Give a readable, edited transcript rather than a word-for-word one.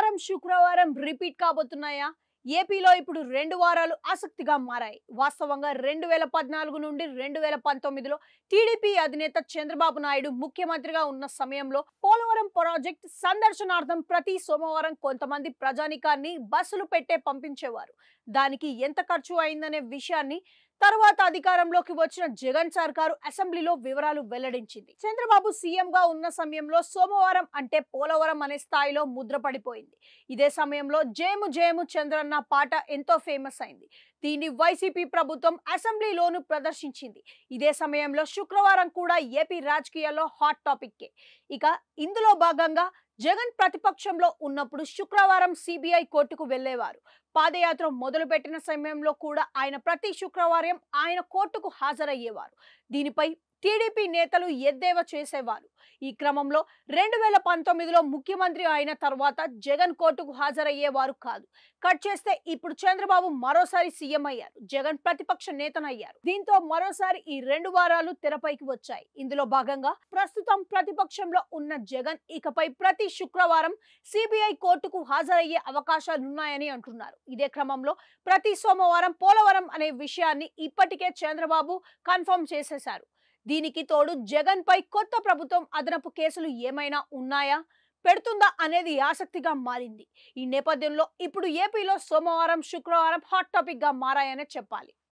సోమవారం, శుక్రవారం రిపీట్ కాబోతున్నాయా? ఏపీలో ఇప్పుడు 2 వారాలు ఆసక్తిగా మారాయి. వాస్తవంగా 2014 నుండి 2019లో టీడీపీ అధినేత చంద్రబాబు నాయుడు ముఖ్యమంత్రిగా ఉన్న సమయంలో పోలవరం ప్రాజెక్ట్ సందర్శనార్థం ప్రతి సోమవారం కొంతమంది ప్రజానికాన్ని బస్సులు పెట్టే పంపించేవారు. దానికి ఎంత ఖర్చు అయిందనే విషయాన్ని తర్వాత అధికారంలోకి వచ్చిన జగన్ సర్కారు అసెంబ్లీలో వివరాలు వెల్లడించింది. చంద్రబాబు సీఎంగా ఉన్న సమయంలో సోమవారం అంటే పోలవరం అనే స్థాయిలో ముద్రపడిపోయింది. ఇదే సమయంలో జయము జయము చంద్రన్న పాట ఎంతో ఫేమస్ అయింది. దీన్ని వైసీపీ ప్రభుత్వం అసెంబ్లీలోనూ ప్రదర్శించింది. ఇదే సమయంలో శుక్రవారం కూడా ఏపీ రాజకీయాల్లో హాట్ టాపిక్కే. ఇక ఇందులో భాగంగా జగన్ ప్రతిపక్షంలో ఉన్నప్పుడు శుక్రవారం సిబిఐ కోర్టుకు వెళ్లేవారు. పాదయాత్ర మొదలుపెట్టిన సమయంలో కూడా ఆయన ప్రతి శుక్రవారం ఆయన కోర్టుకు హాజరయ్యేవారు. దీనిపై టీడీపీ నేతలు ఎద్దేవా చేసేవారు. ఈ క్రమంలో 2019లో ముఖ్యమంత్రి అయిన తర్వాత జగన్ కోర్టుకు హాజరయ్యేవారు కాదు. కట్ చేస్తే ఇప్పుడు చంద్రబాబు మరోసారి సీఎం అయ్యారు. జగన్ ప్రతిపక్ష నేతనయ్యారు. దీంతో మరోసారి ఈ 2 వారాలు తెరపైకి వచ్చాయి. ఇందులో భాగంగా ప్రస్తుతం ప్రతిపక్షంలో ఉన్న జగన్ ఇకపై ప్రతి శుక్రవారం సిబిఐ కోర్టుకు హాజరయ్యే అవకాశాలున్నాయని అంటున్నారు. ఇదే క్రమంలో ప్రతి సోమవారం పోలవరం అనే విషయాన్ని ఇప్పటికే చంద్రబాబు కన్ఫర్మ్ చేసేశారు. దీనికి తోడు జగన్ పై కొత్త ప్రభుత్వం అదనపు కేసులు ఏమైనా ఉన్నాయా, పెడుతుందా అనేది ఆసక్తిగా మారింది. ఈ నేపథ్యంలో ఇప్పుడు ఏపీలో సోమవారం, శుక్రవారం హాట్ టాపిక్ గా మారాయనే చెప్పాలి.